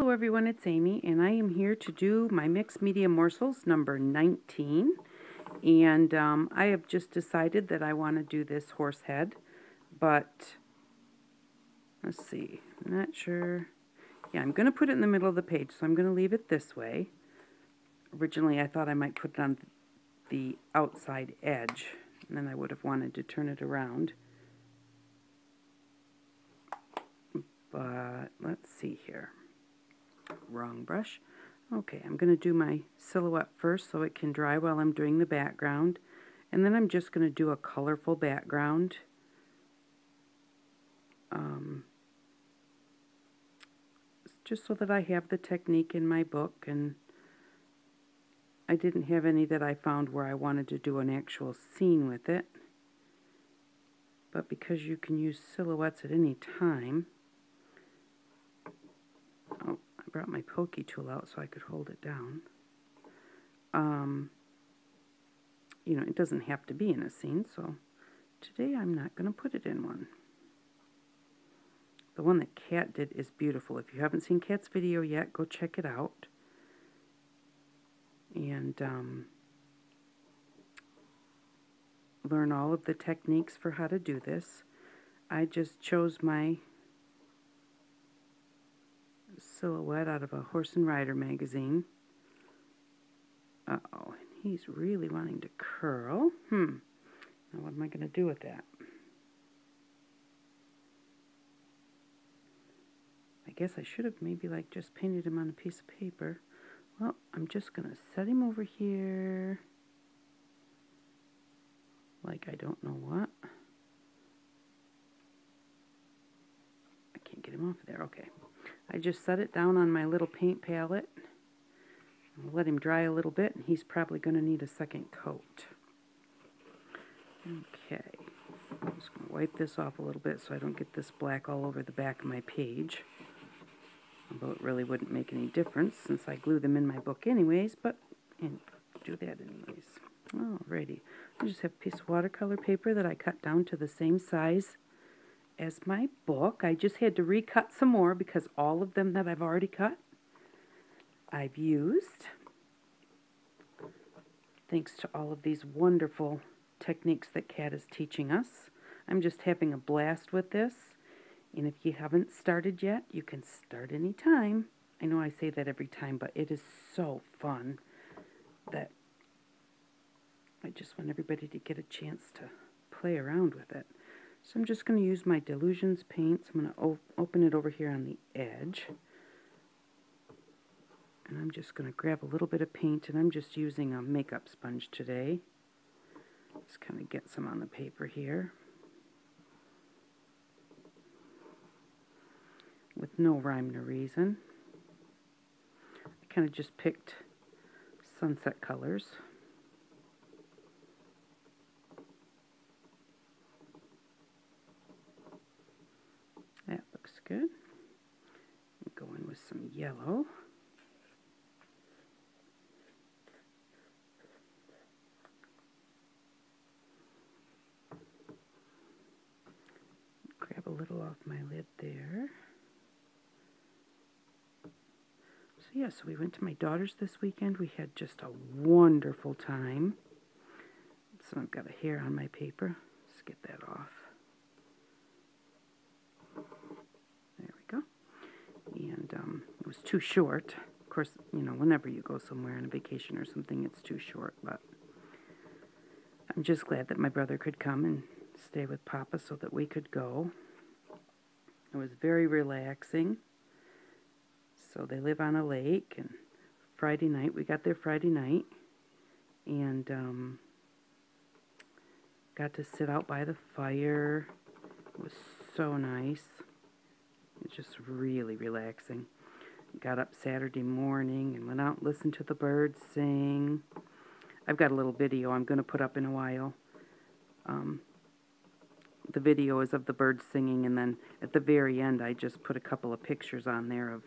Hello everyone, it's Amy, and I am here to do my mixed media morsels number 19. And I have just decided that I want to do this horse head, but let's see, I'm not sure. Yeah, I'm going to put it in the middle of the page, so I'm going to leave it this way. Originally I thought I might put it on the outside edge, and then I would have wanted to turn it around. But let's see here. Wrong brush. Okay, I'm going to do my silhouette first so it can dry while I'm doing the background. And then I'm just going to do a colorful background. Just so that I have the technique in my book, and I didn't have any that I found where I wanted to do an actual scene with it. But because you can use silhouettes at any time, oh, I brought my pokey tool out so I could hold it down. You know, it doesn't have to be in a scene, so today I'm not going to put it in one. The one that Kat did is beautiful. If you haven't seen Kat's video yet, go check it out. And learn all of the techniques for how to do this. I just chose my silhouette out of a Horse and Rider magazine. Uh-oh, he's really wanting to curl. Now what am I going to do with that? I guess I should have maybe like just painted him on a piece of paper. Well, I'm just going to set him over here like I don't know what. I can't get him off of there. Okay. I just set it down on my little paint palette. I'll let him dry a little bit, and he's probably going to need a second coat. Okay. I'm just going to wipe this off a little bit so I don't get this black all over the back of my page. Although it really wouldn't make any difference since I glue them in my book anyways, but do that anyways. Alrighty. I just have a piece of watercolor paper that I cut down to the same size as my book. I just had to recut some more because all of them that I've already cut I've used. Thanks to all of these wonderful techniques that Kat is teaching us. I'm just having a blast with this. And if you haven't started yet, you can start anytime. I know I say that every time, but it is so fun that I just want everybody to get a chance to play around with it. So I'm just going to use my Delusions paints. I'm going to open it over here on the edge. And I'm just going to grab a little bit of paint, and I'm just using a makeup sponge today. Just kind of get some on the paper here. With no rhyme or reason. I kind of just picked sunset colors. That looks good. Go in with some yellow. Grab a little off my lid there. So yeah, so we went to my daughter's this weekend. We had just a wonderful time. So I've got a hair on my paper. Let's get that off. There we go. And it was too short. Of course, you know, whenever you go somewhere on a vacation or something, it's too short. But I'm just glad that my brother could come and stay with Papa so that we could go. It was very relaxing. So they live on a lake, and Friday night, we got there Friday night, and got to sit out by the fire. It was so nice. It was just really relaxing. Got up Saturday morning and went out and listened to the birds sing. I've got a little video I'm going to put up in a while. The video is of the birds singing, and then at the very end I just put a couple of pictures on there of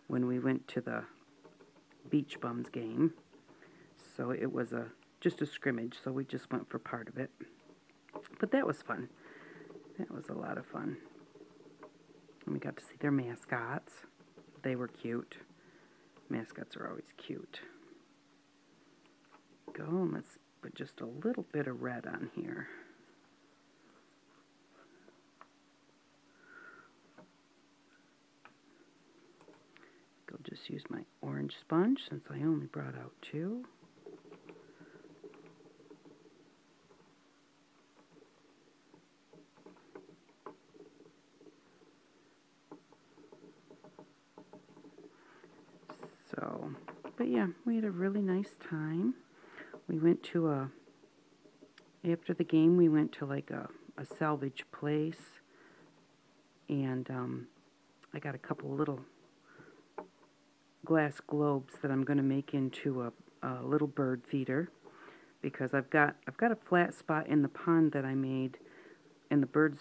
when we went to the Beach Bums game. So it was just a scrimmage, so we just went for part of it. But that was fun. That was a lot of fun. And we got to see their mascots. they were cute. Mascots are always cute. Go, and let's put just a little bit of red on here. Go just use my orange sponge since I only brought out 2. So, but yeah, we had a really nice time. We went to after the game, we went to like a salvage place, and I got a couple little glass globes that I'm going to make into a little bird feeder, because I've got a flat spot in the pond that I made, and the birds,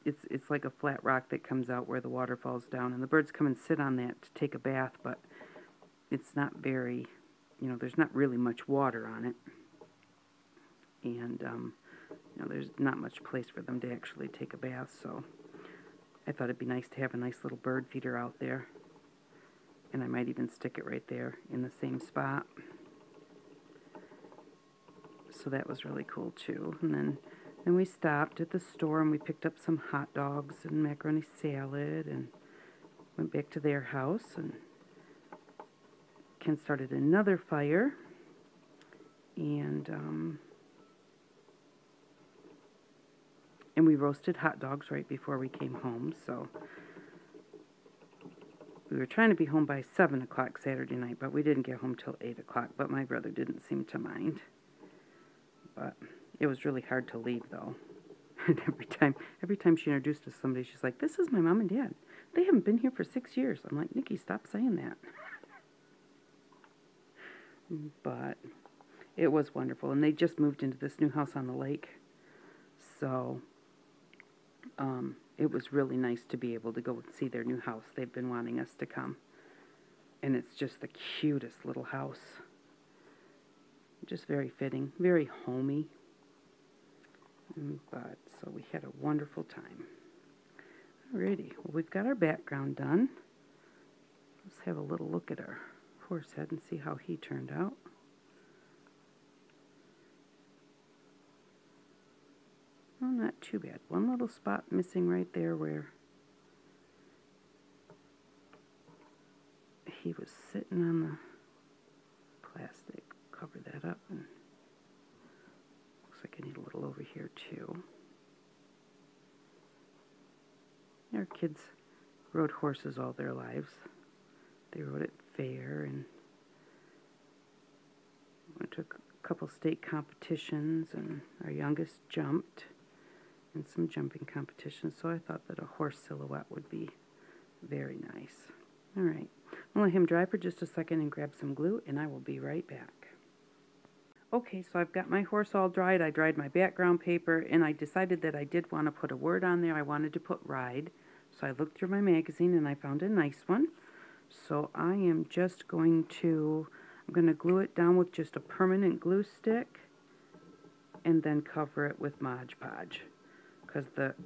it's like a flat rock that comes out where the water falls down, and the birds come and sit on that to take a bath, but it's not very, you know, there's not really much water on it, and you know, there's not much place for them to actually take a bath, so I thought it'd be nice to have a nice little bird feeder out there. And I might even stick it right there in the same spot. So that was really cool too. And then we stopped at the store and we picked up some hot dogs and macaroni salad and went back to their house, and Ken started another fire, and we roasted hot dogs right before we came home. So we were trying to be home by 7 o'clock Saturday night, but we didn't get home till 8 o'clock, but my brother didn't seem to mind. But it was really hard to leave, though. And every time she introduced us to somebody, she's like, "This is my mom and dad. They haven't been here for 6 years." I'm like, "Nikki, stop saying that." But it was wonderful, and they just moved into this new house on the lake. So it was really nice to be able to go and see their new house. They've been wanting us to come. And it's just the cutest little house. Just very fitting, very homey. But, so we had a wonderful time. Alrighty, well, we've got our background done. Let's have a little look at our horse head and see how he turned out. Oh, not too bad. One little spot missing right there where he was sitting on the plastic. Cover that up, and looks like I need a little over here too. Our kids rode horses all their lives. They rode at fair and went to a couple state competitions, and our youngest jumped in some jumping competitions, so I thought that a horse silhouette would be very nice. Alright, I'll let him dry for just a second and grab some glue, and I will be right back. Okay, so I've got my horse all dried. I dried my background paper, and I decided that I did want to put a word on there. I wanted to put ride, so I looked through my magazine and I found a nice one. So I am just going to, I'm going to glue it down with just a permanent glue stick, and then cover it with Mod Podge,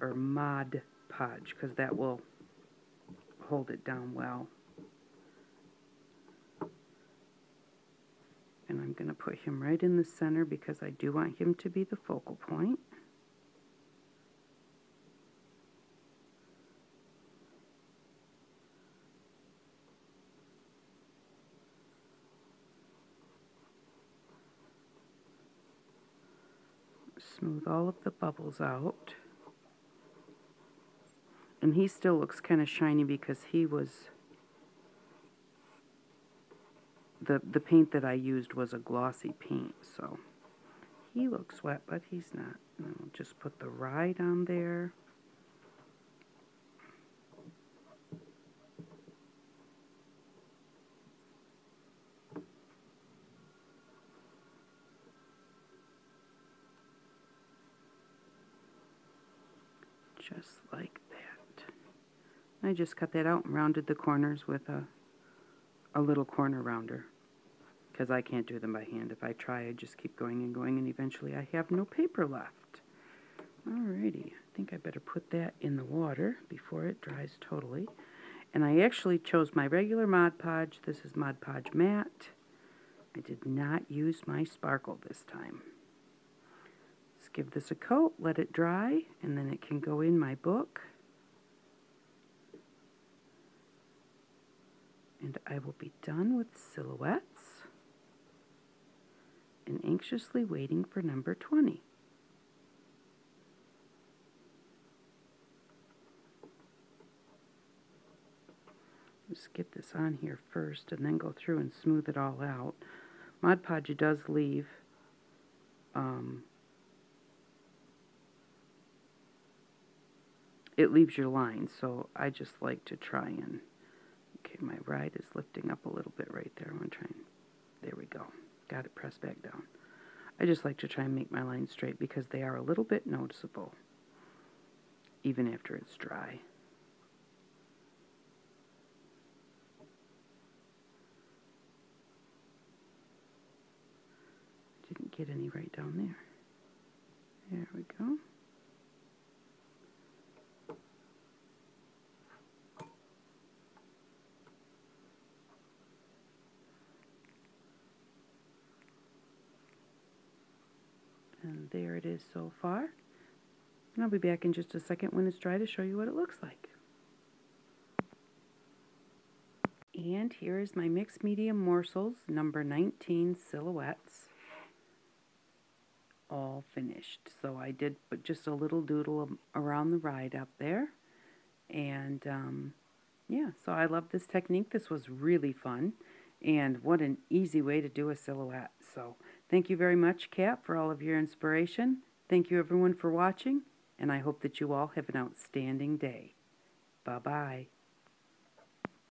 or Mod Podge, because that will hold it down well. And I'm going to put him right in the center because I do want him to be the focal point. Smooth all of the bubbles out. And he still looks kind of shiny because he was, the paint that I used was a glossy paint, so he looks wet, but he's not. And I'll just put the ride on there. Just like that. I just cut that out and rounded the corners with a little corner rounder, because I can't do them by hand. If I try, I just keep going, and eventually I have no paper left. Alrighty, I think I better put that in the water before it dries totally. And I actually chose my regular Mod Podge. This is Mod Podge Matte. I did not use my sparkle this time. Let's give this a coat, let it dry, and then it can go in my book. And I will be done with silhouettes and anxiously waiting for number 20. Just get this on here first and then go through and smooth it all out. Mod Podge does leave it leaves your lines, so I just like to try and, okay, my ride is lifting up a little bit right there. I'm going to try and, there we go. Got it pressed back down. I just like to try and make my lines straight because they are a little bit noticeable, even after it's dry. Didn't get any right down there. There we go. And there it is so far. And I'll be back in just a second when it's dry to show you what it looks like. And here is my Mixed Media Morsels number 19 silhouettes, all finished. So I did put just a little doodle around the ride up there. And yeah, so I love this technique. This was really fun. And what an easy way to do a silhouette. So thank you very much, Kat, for all of your inspiration. Thank you, everyone, for watching. And I hope that you all have an outstanding day. Bye-bye.